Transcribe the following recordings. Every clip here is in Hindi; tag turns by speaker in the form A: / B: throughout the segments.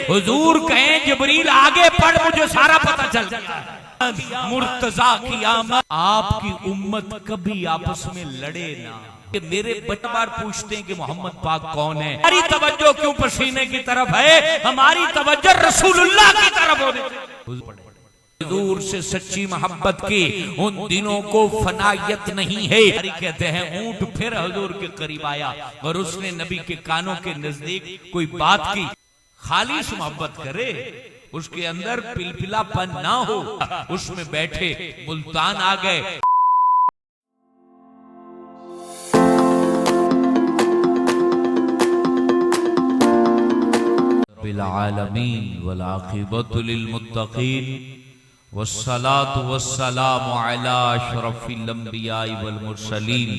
A: हुजूर कहें जिब्रील आगे पढ़, मुझे सारा पता चल गया। मुर्तजा की आमद, आपकी उम्मत कभी आपस में लड़े ना। मेरे बच्चे बार पूछते हैं कि मोहम्मद पाक कौन है, हमारी तवज्जो क्यों पसीने की तरफ है, हमारी तवज्जो रसूलुल्लाह की तरफ होने। हुजूर से सच्ची मोहब्बत की उन दिनों को फनायत नहीं है। कहते हैं ऊंट फिर हुजूर के करीब आया और उसने नबी के कानों के नजदीक कोई बात की। खालिश मोहब्बत करे, उसके अंदर पिलपिलापन ना हो, उसमें बैठे मुल्तान आ गए। बिल आलमीन वल आक़िबतु लिल मुत्तक़ीन वस्सलातु वस्सलामु अला अशरफिल अंबिया वल मुरसलीन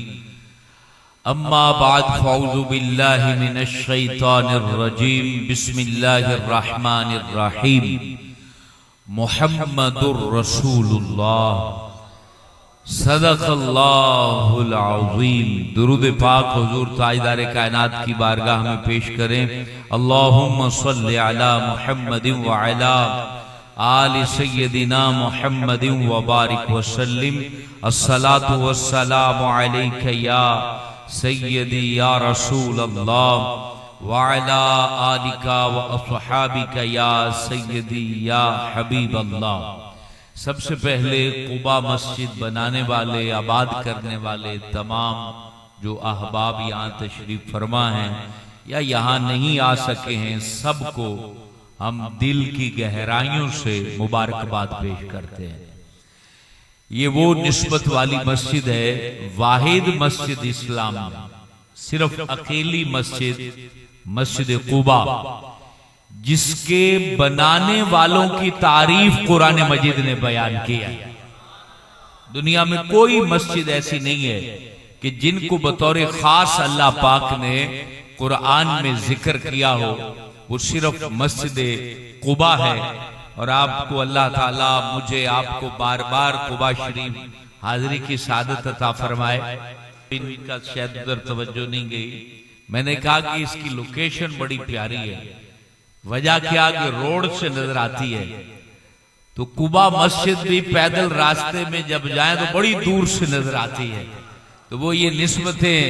A: अम्मा बाद फ़अऊज़ु बिल्लाहि मिनश शैतानिर रजीम बिस्मिल्लाहिर रहमानिर रहीम मुहम्मदुर रसूलुल्लाह सदक़ल्लाहुल अज़ीम। दुरूद पाक हुजूर ताजदार कायनात की बारगाह में पेश करें। अल्लाहुम्मा सल्लि अला मुहम्मदिन व अला आलि सय्यदिना मुहम्मदिन व बारिक व सल्लिम। अस्सलातु वस्सलामु अलैका या सय्यदी या रसूल अल्लाह व अला आलिका व अस्हाबिका या सय्यदी या हबीब अल्लाह। सबसे पहले कुबा मस्जिद बनाने वाले, आबाद करने वाले तमाम जो अहबाब यहाँ तशरीफ फरमा हैं या यहाँ नहीं आ सके हैं, सबको हम दिल की गहराइयों से मुबारकबाद पेश करते हैं। ये वो निस्बत वाली मस्जिद है, वाहिद मस्जिद इस्लाम में, सिर्फ अकेली मस्जिद मस्जिद कुबा, जिसके बनाने वालों की तारीफ कुरान मजीद ने बयान किया। दुनिया में कोई मस्जिद ऐसी नहीं है कि जिनको बतौर खास अल्लाह पाक ने कुरान में जिक्र किया हो, वो सिर्फ मस्जिद कुबा है। और आपको अल्लाह ताला मुझे आपको बार बार कुबा शरीफ हाजिरी की सादत अता फरमाए। इनका शायद उधर तवज्जो नहीं गई। मैंने कहा कि इसकी लोकेशन बड़ी प्यारी है। वजह क्या कि रोड से नजर आती है, तो कुबा मस्जिद भी पैदल रास्ते में जब जाएं तो बड़ी दूर से नजर आती है। तो वो ये निस्बतें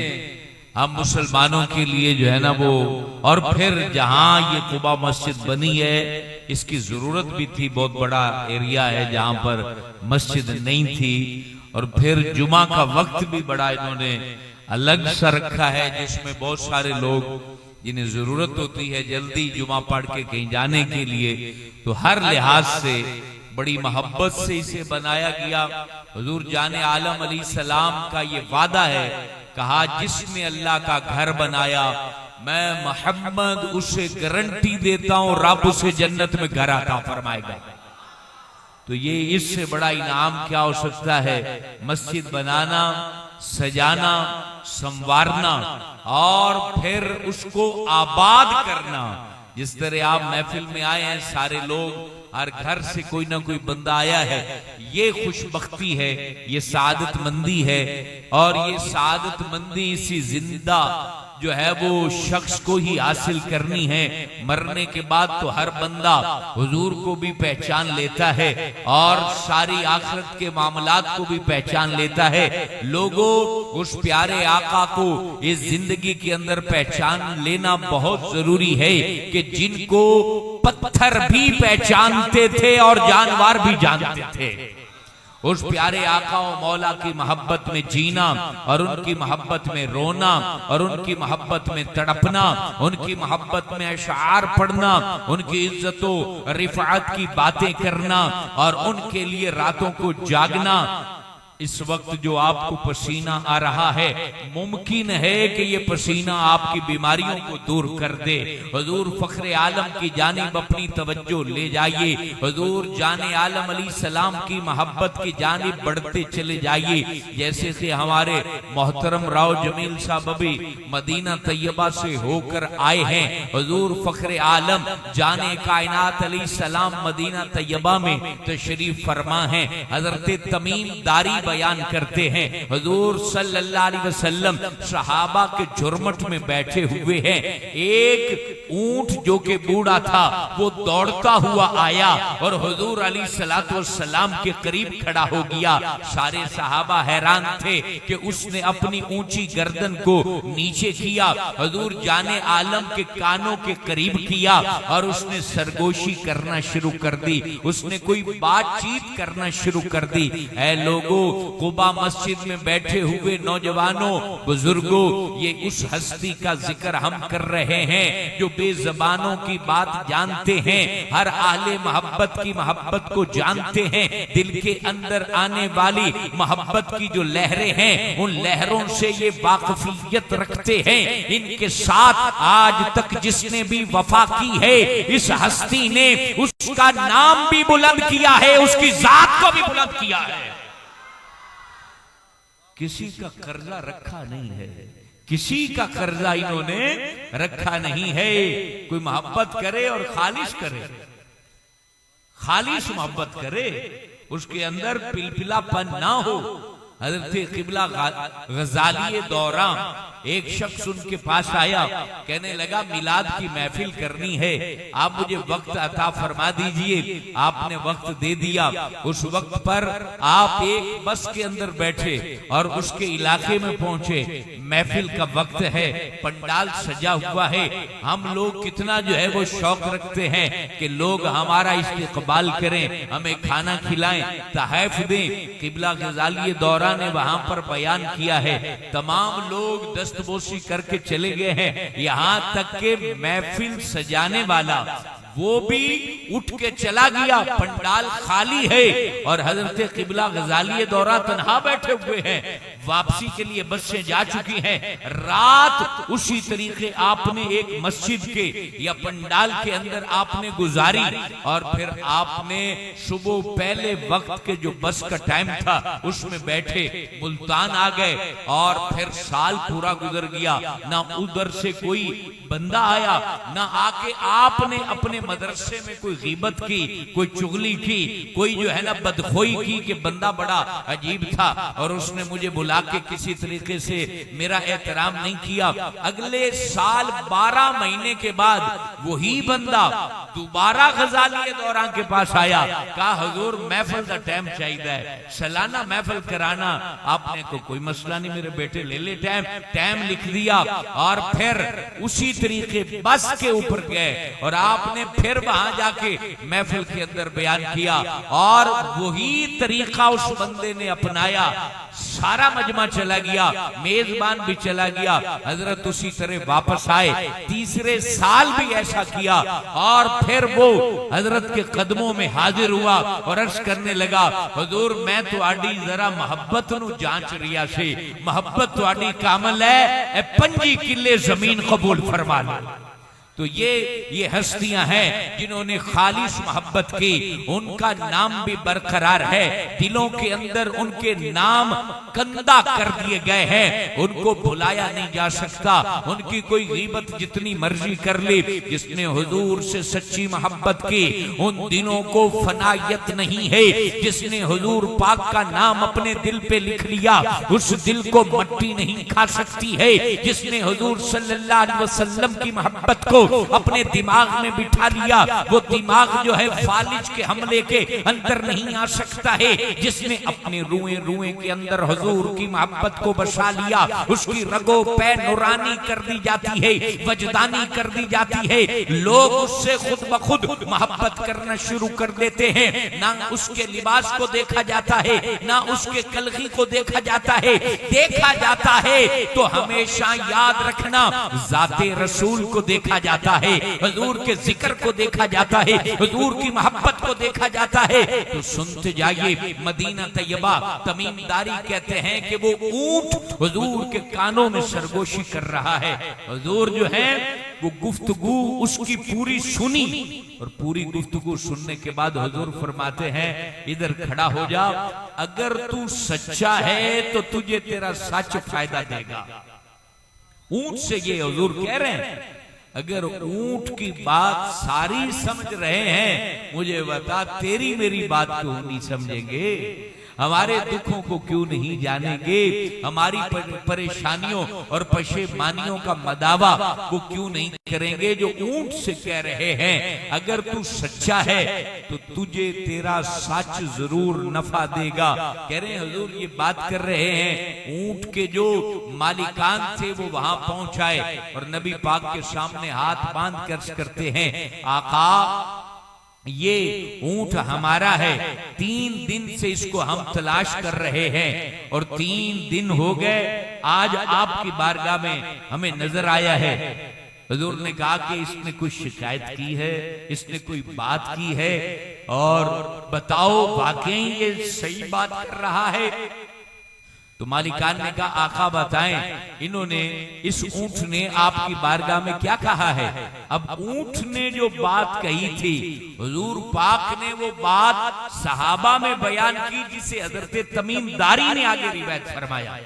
A: हम मुसलमानों के लिए जो है ना वो, और फिर जहां ये कुबा मस्जिद बनी है इसकी जरूरत भी थी। बहुत बड़ा एरिया है जहां पर मस्जिद नहीं थी, और फिर जुमा का वक्त भी बड़ा इन्होंने अलग सा रखा है, जिसमें बहुत सारे लोग जिन्हें जरूरत होती है जल्दी जुमा पढ़ के कहीं जाने के लिए, तो हर लिहाज से बड़ी मोहब्बत से इसे बनाया गया। हुजूर जाने आलम अलैहिस्सलाम का ये वादा है, कहा जिसने अल्लाह का घर बनाया मैं मोहम्मद उसे गारंटी देता हूं रब उसे जन्नत में घर अता फरमाएगा। तो ये इससे बड़ा इनाम क्या हो सकता है? मस्जिद बनाना, सजाना, संवारना और फिर उसको आबाद करना। जिस तरह आप महफिल में आए हैं, सारे लोग, हर घर से कोई ना कोई बंदा आया है, ये खुशबख्ती है, ये सादतमंदी है। और ये सादतमंदी इसी जिंदा जो है वो शख्स को ही हासिल करनी है। मरने के बाद तो हर बंदा हुजूर को भी पहचान लेता है और सारी आखिरत के मामलात को भी पहचान लेता है। लोगों उस प्यारे आका को इस जिंदगी के अंदर पहचान लेना बहुत जरूरी है कि जिनको पत्थर भी पहचानते थे और जानवर भी जानते थे। उस प्यारे आका और मौला की मोहब्बत में जीना और उनकी मोहब्बत में रोना और उनकी मोहब्बत में तड़पना, उनकी मोहब्बत में अशार पढ़ना, उनकी इज्जतों रिफात की बातें करना और उनके लिए रातों को जागना। इस वक्त जो आपको पसीना आ रहा है, मुमकिन है कि ये पसीना आपकी बीमारियों को दूर कर दे। हुजूर फखरे आलम की जानिब अपनी तवज्जो ले जाइए। हुजूर जाने आलम अलैहिस्सलाम की मोहब्बत की जानिब बढ़ते चले जाइए। जैसे कि हमारे मोहतरम राव जमील साहब अभी मदीना तैयबा से होकर आए हैं। हुजूर फखरे आलम जाने कायनात अलैहिस्सलाम मदीना तैयबा में तशरीफ फरमा है। हजरत तमीम दारी बयान करते हैं। हुजूर सल्लल्लाहु अलैहि वसल्लम सहाबा के झुरमुट में बैठे हुए हैं। एक ऊंट जो कि बूढ़ा था वो दौड़ता हुआ आया और हुजूर अलैहिस्सलातु वस्सलाम के करीब खड़ा हो गया। सारे सहाबा हैरान थे कि उसने अपनी ऊंची गर्दन को नीचे किया, हुजूर जाने आलम के कानों के करीब किया और उसने सरगोशी करना शुरू कर दी। उसने कोई बातचीत करना शुरू कर दी। ऐ लोगों, कुबा मस्जिद में बैठे हुए नौजवानों, बुजुर्गों, ये उस हस्ती का जिक्र हम कर रहे हैं जो बेज़बानों की बात जानते हैं, हर आले मोहब्बत की मोहब्बत को जानते हैं, दिल के अंदर आने वाली मोहब्बत की जो लहरें हैं उन लहरों से ये वाकफियत रखते हैं। इनके साथ आज तक जिसने भी वफा की है, इस हस्ती ने उसका नाम भी बुलंद किया है, उसकी जात को भी बुलंद किया है। किसी का कर्जा रखा नहीं है, किसी का कर्जा इन्होंने रखा नहीं है। कोई मोहब्बत करे और खालिश करे, खालिश मोहब्बत करे, उसके अंदर पिलपिलापन ना हो। हज़रत क़िबला ग़ज़ाली दौरां एक शख्स उनके पास आया, कहने लगा मिलाद की महफिल करनी है, आप मुझे वक्त अता फरमा दीजिए। आपने वक्त दे दिया। उस वक्त पर आप एक बस के अंदर बैठे और उसके इलाके में पहुंचे। महफिल का वक्त है, पंडाल सजा हुआ है। हम लोग कितना जो है वो शौक रखते हैं कि लोग हमारा इस्तकबाल करें, हमें खाना खिलाएं, तहफ़ दें। क़िबला ग़ज़ाली दौरां ने वहां पर बयान किया है, तमाम लोग दस्तबोसी करके चले गए हैं, यहां तक के महफिल सजाने वाला वो भी उठ के चला गया। पंडाल खाली है और हजरत क़िबला ग़ज़ाली दौरा तन्हा बैठे हुए हैं। वापसी के लिए बसें जा चुकी हैं। रात उसी तरीके आपने एक मस्जिद के या पंडाल के अंदर आपने गुजारी और फिर आपने सुबह पहले वक्त के जो बस का टाइम था उसमें बैठे मुल्तान आ गए और फिर साल पूरा गुजर गया। ना उधर से कोई बंदा आया, ना आके आपने अपने मदरसे में कोई गीबत की, कोई चुगली की, कोई जो है ना बदखोई की कि बंदा बड़ा अजीब था और उसने मुझे बुला के किसी तरीके से मेरा एहतराम नहीं किया। अगले साल 12 महीने के बाद वही बंदा दोबारा ग़ज़ाली दौरां के पास आया, कहा हुजूर महफिल का टाइम चाहिए, सालाना महफिल कराना। आपने को कोई मसला नहीं मेरे बेटे, ले ले टाइम लिख दिया और फिर उसी तरीके बस के ऊपर गए और आपने फिर वहां जाके महफिल के अंदर बयान किया और वही तरीका उस बंदे ने अपनाया। सारा मजमा चला गया, मेजबान भी चला गया, हजरत उसी तरह वापस आए। तीसरे साल भी ऐसा किया और फिर वो हजरत के कदमों में हाजिर हुआ और अर्ज करने लगा, हुजूर मैं तुहाडी जरा मोहब्बत नू जांच रिया से, मोहब्बत तुहाडी कामल है, 25 किले जमीन कबूल फरमा लो। तो ये हस्तियां हैं जिन्होंने खालिश मोहब्बत की, उनका नाम भी बरकरार है, दिलों के अंदर उनके नाम कंदा कर दिए गए हैं, उनको भुलाया नहीं जा सकता। उनकी कोई गीबत जितनी मर्जी कर ले, जिसने हुजूर से सच्ची मोहब्बत की उन दिनों को फनायत नहीं है। जिसने हुजूर पाक का नाम अपने दिल पे लिख लिया उस दिल को मट्टी नहीं खा सकती है। जिसने हुजूर सल्लल्लाहु अलैहि वसल्लम की मोहब्बत को अपने दिमाग में बिठा लिया, वो दिमाग जो है फालिज के हमले के अंदर नहीं आ सकता है। जिसने अपने रुएं रुएं के अंदर हुजूर की मोहब्बत को बसा लिया, उसकी रगो पे नूरानी कर दी जाती है, वजदानी कर दी जाती है। लोग उससे खुद ब खुद मोहब्बत करना शुरू कर देते हैं। ना उसके लिबास को देखा जाता है, ना उसके कलगी को देखा जाता है। देखा जाता है तो हमेशा याद रखना, जाते रसूल को देखा जाता है, हुजूर के जिक्र को देखा जाता है, हुजूर की मोहब्बत को देखा जाता है। तो सुनते जाइए, मदीना तैयबा तमीमदारी कहते हैं कि वो ऊंट हुजूर के कानों में सरगोशी कर रहा है। हुजूर जो है वो गुफ्तगू उसकी पूरी सुनी और पूरी गुफ्तगू सुनने के बाद हुजूर फरमाते हैं, इधर खड़ा हो जा, अगर तू सच्चा है तो तुझे तेरा सच फायदा देगा। ऊंट से ये हुजूर कह रहे हैं, अगर ऊंट की बात सारी समझ रहे हैं, मुझे बता तेरी मेरी बात क्यों नहीं समझेंगे। हमारे दुखों को क्यों नहीं जानेंगे, हमारी परेशानियों और पशेमानियों का मदावा वो क्यों नहीं करेंगे जो ऊंट से कह रहे हैं अगर तू सच्चा है तो तुझे तेरा सच जरूर नफा देगा। कह रहे हैं हुजूर ये बात कर रहे हैं ऊंट के जो मालिकान थे वो वहां पहुंचाए और नबी पाक के सामने हाथ बांध कर करते हैं, आका ये ऊंट हमारा है, 3 दिन से इसको हम तलाश कर रहे हैं और 3 दिन हो गए, आज आपकी बारगाह में हमें नजर आया है। हुजूर ने कहा कि इसने कोई शिकायत की है, इसने कोई बात की है और बताओ वाकई ये सही बात कर रहा है। तो मालिकान ने कहा आका बताएं इन्होंने इस ऊंट ने आपकी बारगाह में क्या कहा है। अब ऊंट ने जो बात कही थी हुजूर पाक ने वो बात सहाबा में बयान की जिसे हजरत तमीम दारी ने आगे रिवायत फरमाया।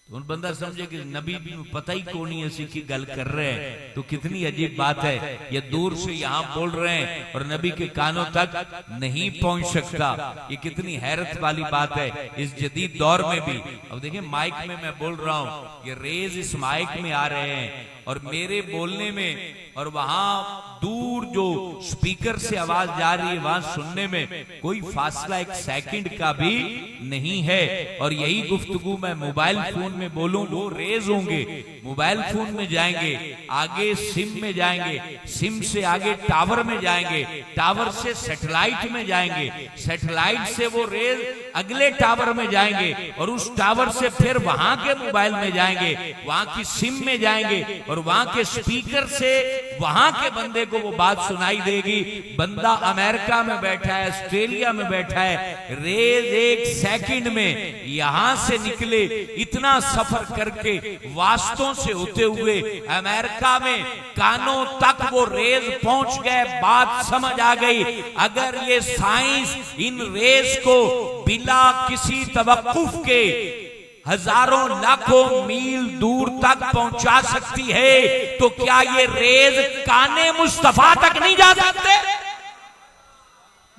A: तो उन बंदा समझे कि नबी भी पता ही कौन ही ऐसी की गल कर रहे हैं, तो कितनी अजीब बात है, ये दूर से यहाँ बोल रहे हैं और नबी के कानों तक नहीं पहुंच सकता, ये कितनी हैरत वाली बात है इस जदीद दौर में भी। अब देखिए माइक में मैं बोल रहा हूँ, ये रेज इस माइक में आ रहे हैं और मेरे बोलने में और वहां दूर जो स्पीकर से आवाज जा रही है वहां सुनने में कोई फासला 1 सेकंड का भी नहीं है। और यही गुफ्तगू मैं मोबाइल फोन में बोलूं वो रेज होंगे, मोबाइल फोन में जाएंगे, आगे सिम में जाएंगे, सिम से आगे टावर में जाएंगे, टावर से सैटेलाइट में जाएंगे, सैटेलाइट से वो रेज अगले टावर में जाएंगे और उस टावर से फिर वहां के मोबाइल में जाएंगे, वहां की सिम में जाएंगे और वहां के स्पीकर से वहां के बंदे को वो बात सुनाई देगी। बंदा अमेरिका में बैठा है, ऑस्ट्रेलिया में बैठा है, रेज 1 सेकंड में यहां से निकले, इतना सफर करके वास्तों से होते हुए अमेरिका में कानों तक वो रेज पहुंच गए, बात समझ आ गई। अगर ये साइंस इन रेज को बिना किसी तवक्कुफ के हजारों लाखों मील दूर तक पहुंचा सकती है तो क्या ये रेज काने मुस्तफा तक नहीं जा सकते?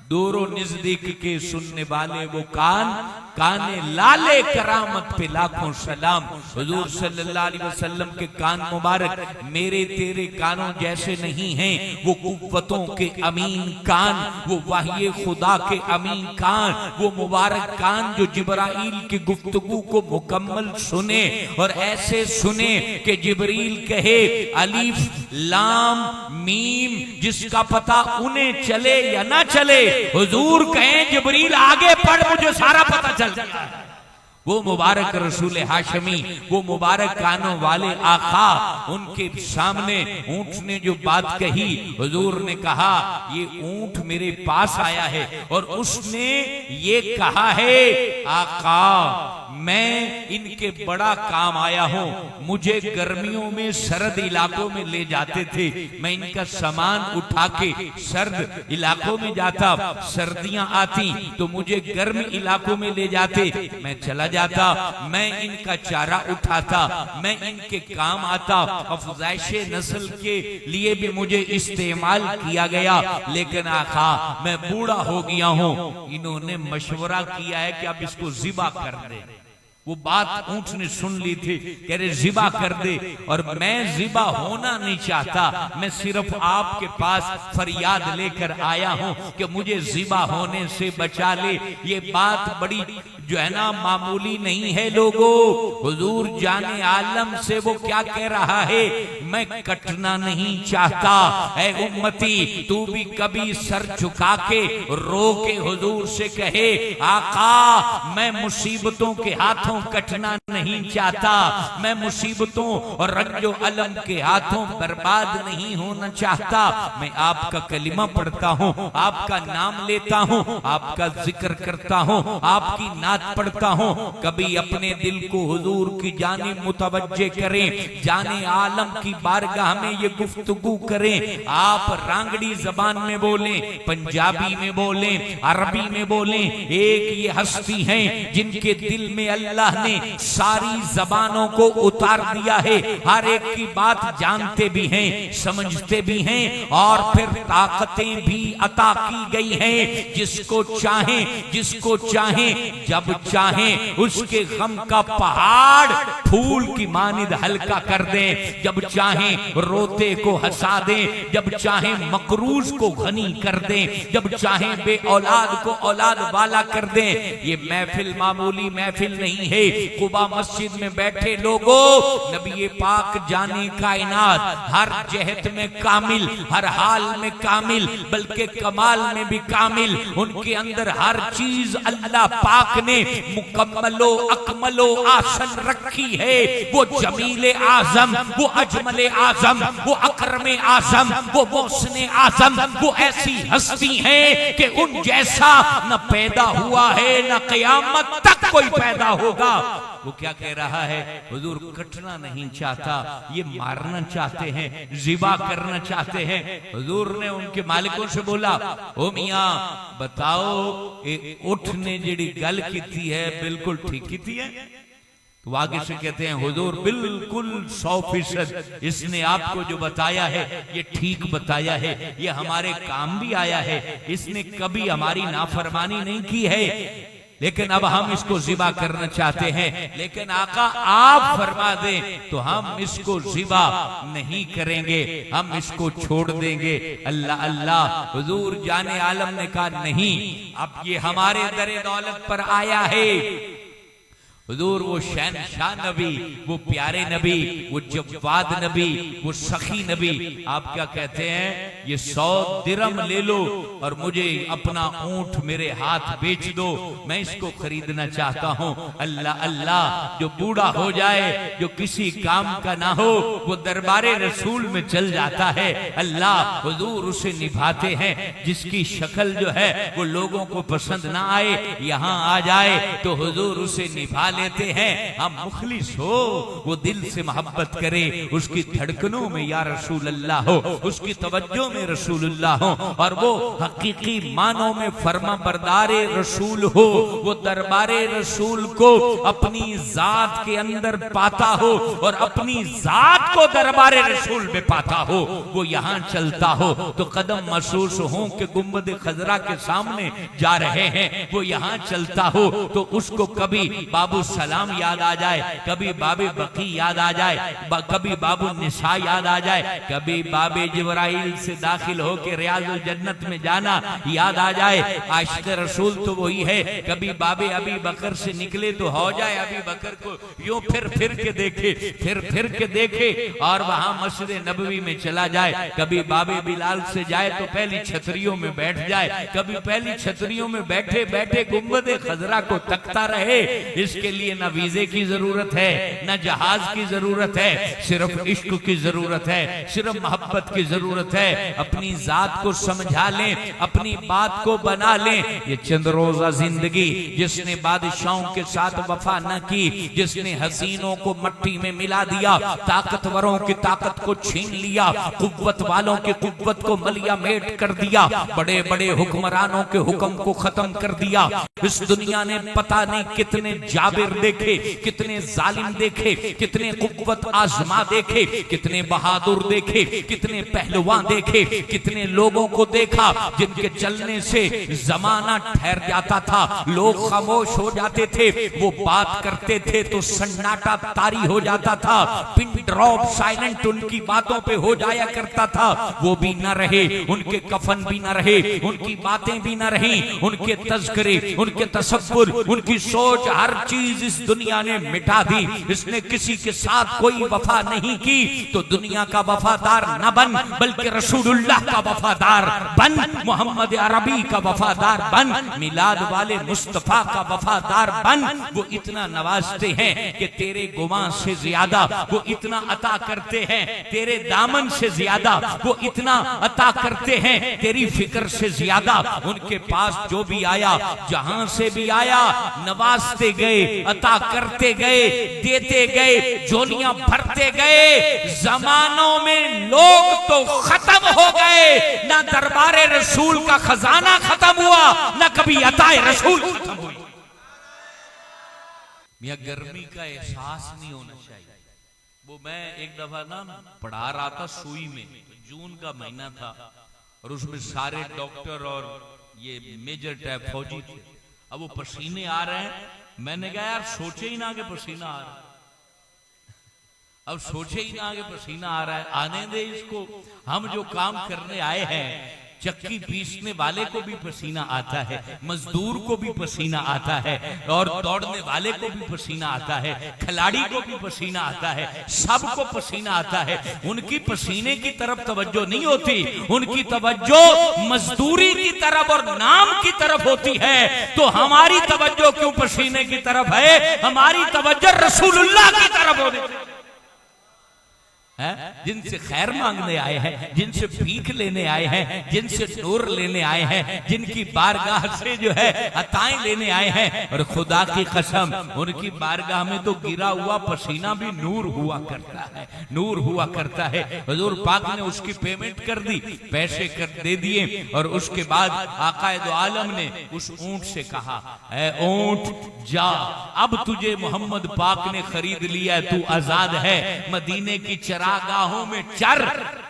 A: दूरों नजदीक के सुनने वाले वो कान, काने लाले करामत पे लाखों सलाम। हुजूर सल्लल्लाहु अलैहि वसल्लम के कान मुबारक मेरे तेरे कानों जैसे नहीं हैं, वो कुव्वतों के अमीन कान, वो वाहिये खुदा के अमीन कान, वो मुबारक कान जो जिब्राइल की गुफ्तगू को मुकम्मल सुने और ऐसे सुने कि जिब्रील कहे अलीफ लाम मीम, जिसका पता उन्हें चले या ना चले, हुजूर कहें जिब्रील आगे पढ़ मुझे सारा पता चल गया। वो मुबारक रसूल हाशमी, वो मुबारक कानों वाले आका, उनके सामने ऊंट ने जो बात कही, हुजूर ने कहा ये ऊंट मेरे पास आया है और उसने ये कहा है आका मैं इनके बड़ा काम आया हूं, मुझे गर्मियों में सर्द इलाकों में ले जाते थे, मैं इनका सामान उठा के सर्द इलाकों में जाता, सर्दियां आती तो मुझे गर्म इलाकों में ले जाते, मैं चला जाता, मैं इनका चारा उठाता, मैं इनके काम आता, अफजाइशे नस्ल के लिए भी मुझे इस्तेमाल किया गया, लेकिन आका मैं बूढ़ा हो गया हूं, इन्होंने मशवरा किया है कि अब इसको जिबा कर दे। वो बात ऊंट ने सुन ली थी, कह रहे जिबा कर दे, और मैं जिबा होना नहीं चाहता, मैं सिर्फ आपके पास फरियाद लेकर आया हूं कि मुझे जिबा होने से बचा ले। ये बात बड़ी जो है ना मामूली नहीं है लोगों, हुजूर जाने आलम से वो क्या कह रहा है, मैं कटना नहीं चाहता, ऐ उम्मती तू भी कभी सर झुका के रो के हुजूर से कहे आका मैं मुसीबतों के हाथों कटना नहीं चाहता, मैं मुसीबतों और रंजो अलम के हाथों बर्बाद नहीं होना चाहता, मैं आपका कलिमा पढ़ता हूँ, आपका नाम लेता हूँ, आपका जिक्र करता हूँ, आपकी नात पढ़ता हूँ, कभी अपने दिल को हुजूर की जानिब मुतवज्जे करें, जाने आलम की बारगाह में ये गुफ्तगू करें। आप रांगड़ी जबान में बोलें, पंजाबी में बोलें, अरबी में बोलें, एक ये हस्ती हैं जिनके दिल में अल्लाह अल्लाह ने सारी जबानों को उतार दिया है, हर एक की बात जानते भी हैं, समझते भी हैं, और फिर ताकतें भी अता की गई हैं। जिसको चाहे जब चाहे उसके गम का पहाड़ फूल की मानिद हल्का कर दें, जब चाहे रोते को हंसा दें, जब चाहे मकरूज को घनी कर दें, जब चाहे बे औलाद को औलाद वाला कर दें। ये महफिल मामूली महफिल नहीं है। कुबा मस्जिद में बैठे लोगों, नबी पाक जाने कायनात हर जहत में कामिल, हर हाल में कामिल, बल्कि कमाल में भी कामिल। उनके अंदर हर चीज अल्लाह पाक ने मुकम्मलो अकमलो आसन रखी है। वो जमीले आजम, वो अजमले आजम, वो अकरमे आजम, वो मोहसिने आजम, वो ऐसी हस्ती है कि उन जैसा न पैदा हुआ है न क़यामत तक कोई पैदा होगा। वो क्या कह रहा है? हुजूर कटना नहीं चाहता, ये मारना चाहते हैं, ज़िबा करना चाहते हैं। हुजूर ने उनके मालिकों से बोला, ओ मियां बताओ, उठ ने जेड़ी गल की है बिल्कुल ठीक की है? तो आगे से कहते हैं, हुजूर बिल्कुल 100% इसने आपको जो बताया है ये ठीक बताया है, ये हमारे काम भी आया है, इसने कभी हमारी नाफरमानी नहीं की है, लेकिन अब हम इसको ज़िबा करना चाहते हैं। लेकिन आका आप फरमा दें तो हम इसको ज़िबा नहीं करेंगे, हम इसको छोड़ देंगे। अल्लाह अल्लाह। हुजूर जाने आलम ने कहा नहीं, अब ये हमारे दरे दौलत पर आया है। हुजूर वो शहनशाह नबी, वो प्यारे नबी, वो जव्वाद नबी, वो सखी नबी, आप क्या कहते हैं? ये 100 दिरहम ले लो और मुझे अपना ऊंट मेरे हाथ बेच दो, मैं इसको खरीदना चाहता हूं। अल्लाह अल्लाह। जो बूढ़ा हो जाए, जो किसी काम का ना हो, वो दरबारे रसूल में चल जाता है। अल्लाह। हुजूर उसे निभाते हैं। जिसकी शक्ल जो है वो लोगों को पसंद ना आए, यहाँ आ जाए तो हुजूर उसे निभा लेते हैं। हम मुखलिस हो, वो दिल से मोहब्बत करे, उसकी धड़कनों में या रसूल अल्लाह हो, उसकी तवज्जो में रसूलुल्लाह हो, और वो हकीकी मानों में फर्मा बरदारे रसूल हो, वो दरबारे रसूल को अपनी जात के अंदर पाता हो और अपनी जात को दरबारे रसूल में पाता हो। वो यहाँ चलता हो तो कदम महसूस हो कि गुंबद खजरा के सामने जा रहे हैं। वो यहाँ चलता हो तो उसको कभी बाबू सलाम याद आ जाए, कभी बाबे बकी याद आ जाए, कभी बाबू निसा याद आ जाए, कभी बाबे जिब्राइल से दाखिल होके रियाजुल जन्नत में जाना याद आ जाए। आशिक रसूल तो वही है। कभी बाबे अभी बकर से निकले तो हो जाए अभी बकर को यूं फिर के देखे, फिर के देखे और वहां मस्जिद नबवी में चला जाए। कभी बाबे बिलाल से जाए तो पहली छतरियों में बैठ जाए, कभी पहली छतरियों में बैठे बैठे गुंबद खजरा को तकता रहे। इसके लिए न वीजे की जरूरत है, न जहाज की जरूरत है, सिर्फ इश्क की जरूरत है, सिर्फ मोहब्बत की जरूरत है। अपनी जात को समझा लें, अपनी बात को बना लें। ये चंद रोजा जिंदगी जिसने बादशाहों के साथ वफा न की, जिसने हसीनों को मट्टी में मिला दिया, ताकतवरों की ताकत को छीन लिया, कुव्वत वालों की कुव्वत को मलिया मेट कर दिया, बड़े बड़े हुक्मरानों के हुक्म को खत्म कर दिया। इस दुनिया ने पता नहीं कितने जाबिर देखे, कितने जालिम देखे, कितने कुव्वत आजमा देखे, कितने बहादुर देखे, कितने पहलवान देखे, कितने लोगों को देखा जिनके चलने से जमाना ठहर जाता था, लोग खामोश हो जाते थे। वो बात करते थे तो सन्नाटा तारी हो जाता था, पिन ड्रॉप साइलेंट उनकी बातों पे हो जाया करता था। वो भी न रहे, उनके कफन भी न रहे, उनकी बातें भी न रही, उनके तज़किरे, उनके तसव्वुर, उनकी सोच, हर चीज इस दुनिया ने मिटा दी। इसने किसी के साथ कोई वफा नहीं की। तो दुनिया का वफादार न बन, बल्कि रसूलुल्लाह का वफादार बन, मोहम्मद अरबी का वफादार बन, मिलाद वाले मुस्तफा का वफादार बन। वो इतना नवाजते हैं कि तेरे गुमा से ज्यादा वो इतना अता करते हैं, तेरे दामन से ज्यादा वो इतना अता करते हैं, तेरी फिक्र से ज्यादा। उनके पास जो भी आया, जहां से भी आया, नवाजते गए, अता करते गए, देते गए, झोलियां भरते गए। जमानों में लोग तो खत्म हो गए, ना दरबारे रसूल का खजाना खत्म हुआ, ना कभी अताए रसूल खत्म हुई। यहाँ गर्मी का एहसास नहीं होना चाहिए। वो मैं एक दफा ना पढ़ा रहा था सुई में, जून का महीना था और उसमें सारे डॉक्टर और ये मेजर टाइप फौजी थे। अब वो पसीने आ रहे हैं, मैंने कहा यार सोचे ही ना कि पसीना आ रहा है, अब सोचे ही ना कि पसीना आ रहा है, आने दे इसको। हम जो काम करने आए हैं, चक्की पीसने वाले को भी पसीना आता है, मजदूर को भी पसीना आता है, और दौड़ने वाले को भी पसीना आता है, खिलाड़ी को भी पसीना आता है, सबको पसीना आता है। उनकी पसीने की तरफ तवज्जो नहीं होती, उनकी तवज्जो मजदूरी की तरफ और नाम की तरफ होती है। तो हमारी तवज्जो क्यों पसीने की तरफ है? हमारी तवज्जो रसूलुल्लाह की तरफ होती है, जिनसे खैर मांगने आए हैं, जिनसे भीख लेने आए हैं, जिनसे नूर लेने आए हैं, जिनकी बारगाह से जो है अताएं लेने आए हैं। और खुदा की कसम, उनकी बारगाह में तो गिरा हुआ पसीना भी नूर हुआ करता है, नूर हुआ करता है। हुजूर पाक ने उसकी पेमेंट कर दी, पैसे कर दे दिए, और उसके बाद आकाए दो आलम ने उस ऊंट से कहा, ऐ ऊंट जा, अब तुझे मोहम्मद पाक ने खरीद लिया, तू आजाद है, मदीने की चरागाहों में चर,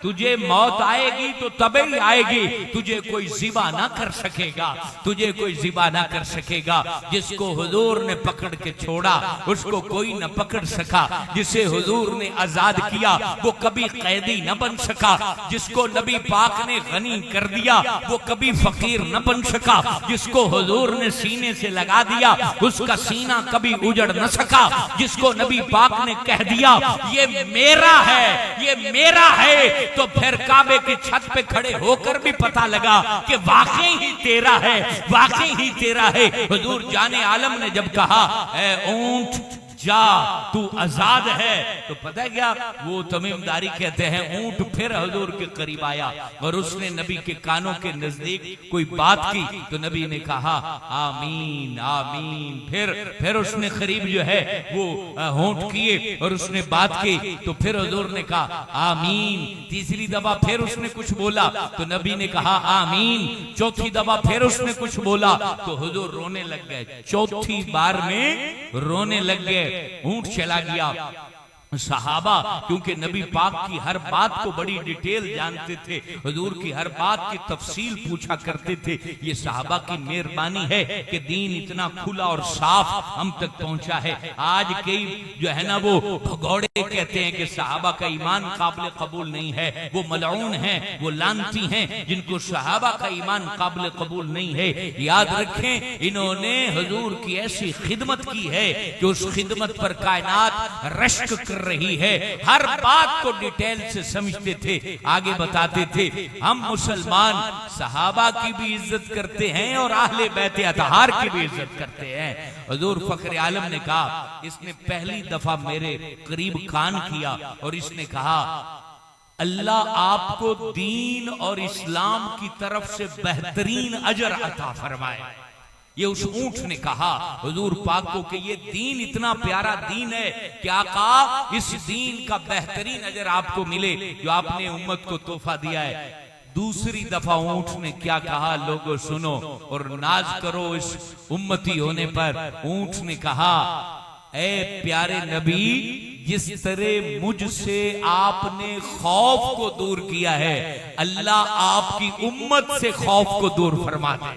A: तुझे मौत आएगी तो तबे ही आएगी, तुझे कोई जिबा ना कर सकेगा, तुझे कोई जिबा ना कर सकेगा। जिसको हुजूर ने पकड़ के छोड़ा उसको कोई न पकड़ सका, जिसे हुजूर ने आजाद किया वो कभी कैदी न बन सका, जिसको नबी पाक ने गनी कर दिया वो कभी फकीर न बन सका, जिसको हुजूर ने सीने से लगा दिया उसका सीना कभी उजड़ न सका, जिसको नबी पाक ने कह दिया ये मेरा है, ये मेरा है, तो फिर काबे की छत पे खड़े होकर भी पता लगा कि वाकई ही तेरा है, वाकई ही तेरा है। हुजूर जाने आलम ने जब कहा, ऐ ऊंट जा, तू आजाद है, तो पता है क्या, वो तमीमदारी कहते हैं, ऊंट फिर हुजूर के करीब आया और उसने नबी के कानों के नजदीक कोई बात की, तो नबी ने कहा आमीन आमीन। फिर उसने करीब जो है वो होंठ किए और उसने बात की, तो फिर हुजूर ने कहा आमीन। तीसरी दफा फिर उसने कुछ बोला तो नबी ने कहा आमीन। चौथी दफा फिर उसने कुछ बोला तो हुजूर रोने लग गए, चौथी बार में रोने लग गए। ऊंट चला गया। सहाबा क्योंकि नबी पाक की हर बात को बड़ी डिटेल जानते थे, हुजूर की हर बात की तफसील पूछा करते थे। ये सहाबा की मेहरबानी है कि दीन इतना खुला और साफ हम तक पहुंचा है। आज कई जो है ना वो भगौड़े कहते हैं कि सहाबा का ईमान काबिल कबूल नहीं है, वो मलऊन हैं, वो लानती हैं जिनको सहाबा का ईमान काबिल कबूल नहीं है। याद रखें, इन्होंने हुजूर की ऐसी खिदमत की है कि उस खिदमत पर कायनात रश्क रही है, हर बात को डिटेल से समझते थे, आगे बताते थे। हम मुसलमान सहाबा की भी इज्जत करते हैं और अहले बैत अतहार की भी इज्जत करते हैं। हुजूर फखरे आलम ने कहा, इसने पहली दफा मेरे करीब कान किया और इसने कहा, अल्लाह आपको दीन और इस्लाम की तरफ से बेहतरीन अजर अता फरमाए। ये उस ऊंट ने कहा हुजूर पाक को कि ये दीन इतना प्यारा दीन है कि आका इस दीन का बेहतरीन अजर आपको मिले जो आपने उम्मत को तोहफा दिया है। दूसरी दफा ऊंट ने क्या कहा, लोगों सुनो और नाज करो इस उम्मती होने पर। ऊंट ने कहा, ऐ प्यारे नबी, जिस तरह मुझसे आपने खौफ को दूर किया है, अल्लाह आपकी उम्मत से खौफ को दूर फरमा दे।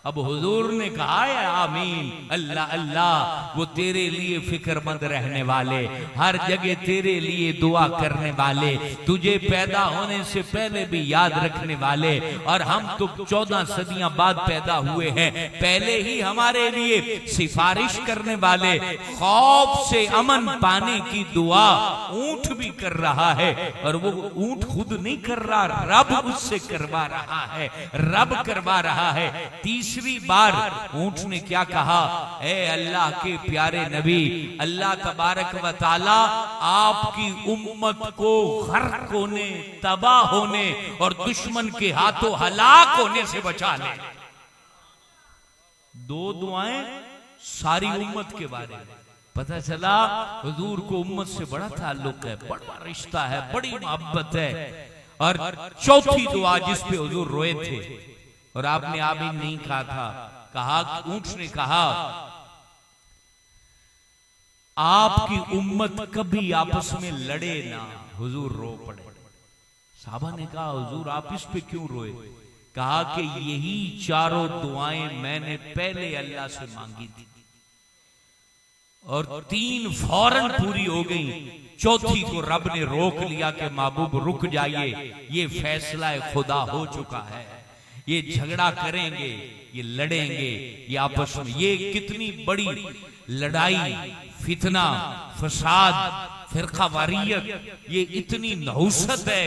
A: अब हुजूर ने कहा है आमीन, अल्लाह अल्लाह, वो तेरे लिए फिक्रमंद रहने वाले, हर जगह तेरे लिए दुआ करने वाले, तुझे पैदा होने से पहले भी याद रखने वाले, और हम तो 14 सदियां बाद पैदा हुए हैं, पहले ही हमारे लिए सिफारिश करने वाले, खौफ से अमन पाने की दुआ ऊंट भी कर रहा है। और वो ऊंट खुद नहीं कर रहा, रब उससे करवा रहा है, रब करवा रहा है। तीसरी बार ऊंट ने क्या कहा, ए अल्लाह के प्यारे नबी, अल्लाह तबारक व तआला आपकी उम्मत को गर्क होने, तबाह होने और दुश्मन के हाथों हलाक होने से बचा ले। दो दुआएं सारी उम्मत के बारे में। पता चला हुजूर को उम्मत से बड़ा ताल्लुक है, बड़ा रिश्ता है, बड़ी मोहब्बत है। और चौथी दुआ जिस पे हुजूर रोए थे और आपने आमीन नहीं कहा था, कहा ऊंट ने कहा, आपकी उम्मत कभी आपस में लड़े ना, हुजूर रो पड़े। साहबा ने कहा हुजूर आप इस पे क्यों रोए? कहा कि यही चारों दुआएं मैंने पहले अल्लाह से मांगी थी और 3 फौरन पूरी हो गई, चौथी को रब ने रोक लिया कि महबूब रुक जाइए, ये फैसला खुदा हो चुका है, ये झगड़ा करेंगे, ये लड़ेंगे, ये आपस में। ये कितनी बड़ी लड़ाई, फितना, फसाद, फिरकावारियत, ये इतनी नहुसत है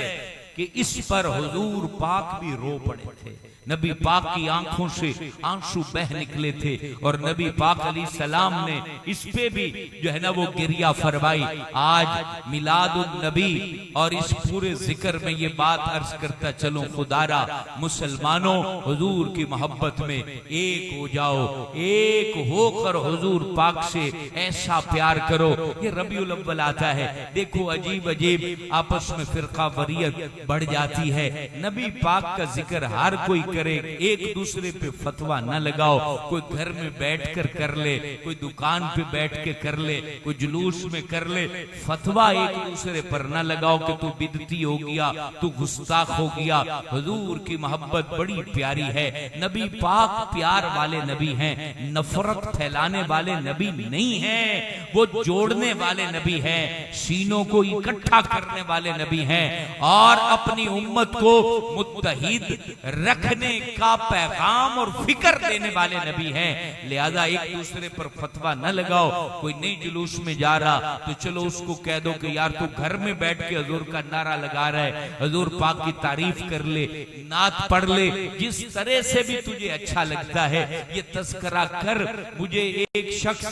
A: कि इस पर हुजूर पाक भी रो पड़े थे। नबी पाक की आंखों से आंसू बह निकले थे और नबी पाक अलैहिस्सलाम ने इस पे भी जो है ना वो गिरिया फरमाई। आज मिलादुन नबी और इस पूरे जिक्र में ये बात अर्ज करता चलो, खुदारा मुसलमानों हुजूर की मोहब्बत में एक हो जाओ, एक होकर हुजूर पाक से ऐसा प्यार करो। ये रबीउल अव्वल आता है, देखो अजीब अजीब आपस में फिरका वरीयत बढ़ जाती है। नबी पाक का जिक्र हर कोई करे, एक दूसरे पे फतवा न लगाओ। कोई घर में बैठकर कर ले, कोई दुकान पे बैठ के कर ले, कोई जुलूस में कर ले, फतवा एक दूसरे पर न लगाओ कि तू बिदती हो गया, तू गुस्ताख हो गया। हुजूर की मोहब्बत बड़ी प्यारी है। नबी पाक प्यार वाले नबी हैं, नफरत फैलाने वाले नबी नहीं हैं, वो जोड़ने वाले नबी हैं, सीनों को इकट्ठा करने वाले नबी हैं और अपनी उम्मत को मुत्तहिद रखने का पैगाम और फिक्र देने वाले नबी हैं। लिहाजा एक दूसरे पर फतवा न लगाओ। कोई नई जुलूस में जा रहा तो चलो उसको कह दो कि यार तू घर में बैठ के हुजूर का नारा लगा रहा है, हुजूर पाक की तारीफ कर ले, नात पढ़ ले, जिस तरह से भी तुझे अच्छा लगता है ये तज़किरा कर। मुझे एक शख्स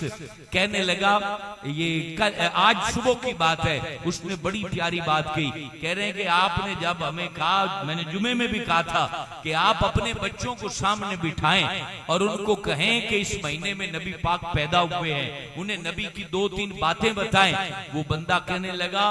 A: कहने लगा, ये आज सुबह की बात है, उसने बड़ी प्यारी बात कही। कह रहे हैं कि आपने जब हमें कहा, मैंने जुमे में भी कहा था कि आप अपने बच्चों को सामने बिठाएं और उनको कहें कि इस महीने में नबी पाक पैदा हुए हैं, उन्हें नबी की 2-3 बातें बताएं। वो बंदा कहने लगा,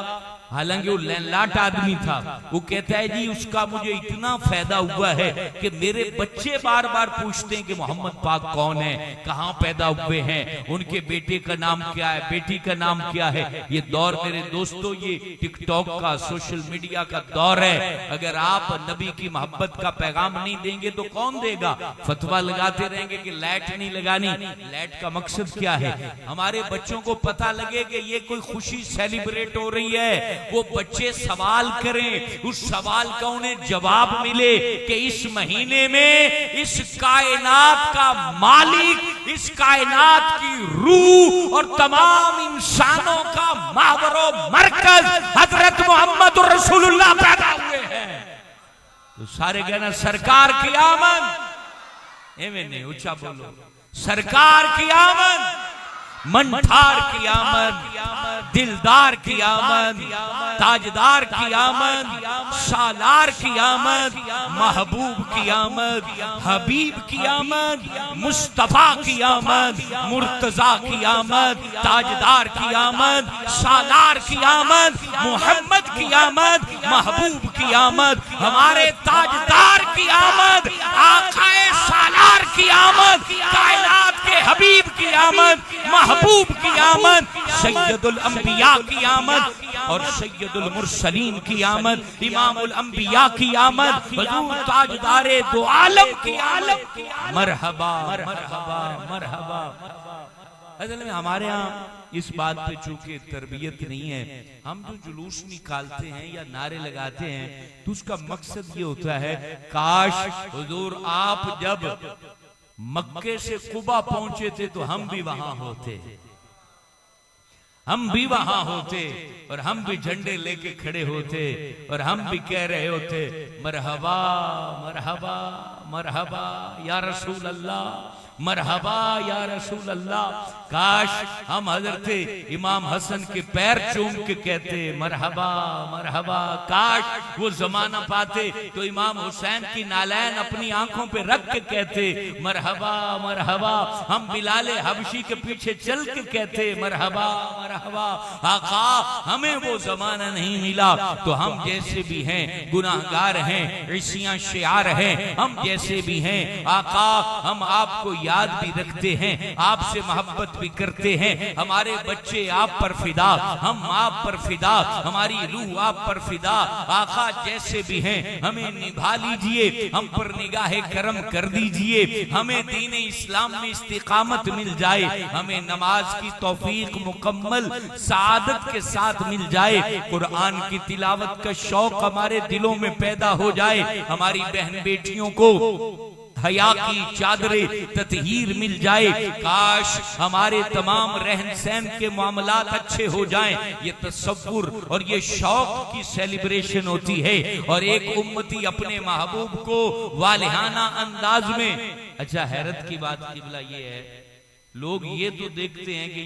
A: हालांकि वो लैंडलाट आदमी था, वो कहता है जी उसका मुझे इतना फायदा हुआ है कि मेरे बच्चे बार बार पूछते हैं कि मोहम्मद पाक कौन है, कहाँ पैदा हुए हैं, उनके बेटे का नाम क्या है, बेटी का नाम क्या है। ये दौर मेरे दोस्तों, ये टिकटॉक का, सोशल मीडिया का दौर है। अगर आप नबी की मोहब्बत का पैगाम नहीं देंगे तो कौन देगा? फतवा लगाते रहेंगे कि लाइट नहीं लगानी। लाइट का मकसद क्या है? हमारे बच्चों को पता लगे कि ये कोई खुशी सेलिब्रेट हो रही है, वो बच्चे सवाल करें, उस सवाल का उन्हें जवाब मिले कि इस महीने में इस कायनात का मालिक, इस कायनात की रूह और तमाम इंसानों का मावरो मरकज हजरत मोहम्मद रसूलुल्लाह पैदा हुए हैं। तो सारे कहना सरकार की आमद, एवं नहीं ऊंचा बोलो, सरकार की आमद, मनठार की आमद, दिलदार की आमद, ताजदार की आमद, सालार की आमद, महबूब की आमद, हबीब की आमद, मुस्तफा की आमद, मुर्तजा की आमद, ताजदार की आमद, सालार की आमद, मोहम्मद की आमद, महबूब की आमद, हमारे ताजदार की आमद, आकाए सालार की आमद, कायनात के हबीब की आमद, महबूब की आमद, सैयदुल अंबिया की आमद और सैयदुल मुरसलीन की आमद, इमामुल अंबिया की आमद, हुजूर ताजदारे दो आलम की आमद। मरहबा मरहबा मरहबा। असल में हमारे यहाँ इस बात पे चूंकि तरबियत नहीं है, हम जो जुलूस निकालते हैं या नारे लगाते हैं तो उसका मकसद ये होता है, काश हुजूर आप जब मक्के से कुबा पहुंचे थे तो हम भी वहां होते, हम भी वहां होते और हम भी झंडे लेके खड़े होते और हम भी कह रहे होते मरहबा मरहबा मरहबा या रसूल अल्लाह, मरहबा या रसूल अल्लाह। काश हम हजरत इमाम हसन के पैर चूम के कहते मरहबा मरहबा। काश वो जमाना पाते तो इमाम हुसैन की नालैन अपनी आंखों पे रख के कहते मरहबा मरहबा। हम बिलाले हबशी के पीछे चल के कहते मरहबा मरहबा। आका हमें वो जमाना नहीं मिला तो हम जैसे भी हैं गुनाहगार हैं, ईसियां शियार हैं, हम जैसे भी हैं आका हम आपको याद भी रखते हैं, आपसे मोहब्बत भी करते हैं। हमारे बच्चे आप पर फिदा, हम आप पर फिदा, हमारी रूह आप पर फिदा। आका जैसे भी हैं हमें निभा लीजिए, हम पर निगाहे करम कर दीजिए, हमें दीन इस्लाम में इस्तिकामत मिल जाए, हमें नमाज की तौफीक मुकम्मल सादत के साथ मिल जाए, कुरान की तिलावत का शौक हमारे दिलों में पैदा हो जाए, हमारी बहन बेटियों को हया की चादरे ततहीर मिल जाए। काश हमारे तमाम रहन सहन के मामलात अच्छे हो जाएं। ये तसव्वुर और ये शौक की सेलिब्रेशन होती है और एक उम्मती अपने महबूब को वालिहाना अंदाज में। अच्छा, हैरत की बात किबला ये है, लोग ये तो देखते हैं कि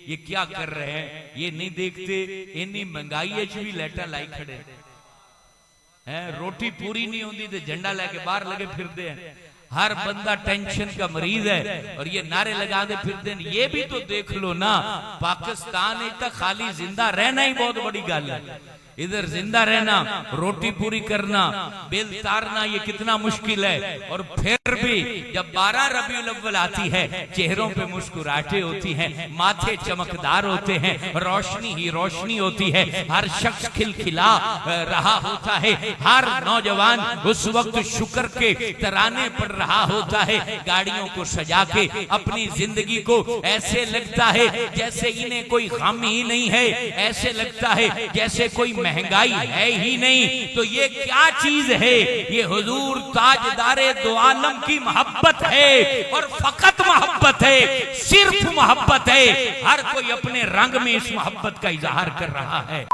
A: ये क्या कर रहे हैं, ये नहीं देखते इन्नी महंगाई भी लेटा लाई खड़े हैं, रोटी पूरी नहीं होती तो झंडा लेके बाहर लगे फिरते हैं। हर बंदा टेंशन का मरीज है और ये नारे लगा दे फिरते हैं। ये भी तो देख लो ना, पाकिस्तान तक खाली जिंदा रहना ही बहुत बड़ी गल है। इधर जिंदा रहना, रोटी पूरी करना, बिल तारना, ये कितना मुश्किल है। और फिर भी जब 12 रबीउल अव्वल आती है, चेहरों पे मुस्कुराहटें होती हैं, माथे चमकदार होते हैं, रोशनी ही रोशनी होती है, हर शख्स खिलखिला रहा होता है, हर नौजवान उस वक्त शुक्र के तराने पढ़ रहा होता है। गाड़ियों को सजा के अपनी जिंदगी को ऐसे लगता है जैसे इन्हें कोई खामी ही नहीं है, ऐसे लगता है जैसे कोई महंगाई है ही नहीं। तो ये क्या चीज है? ये हुजूर ताजदारे दो आलम की मोहब्बत है और फकत मोहब्बत है, सिर्फ मोहब्बत है। हर कोई अपने रंग में इस मोहब्बत का इजहार कर रहा है।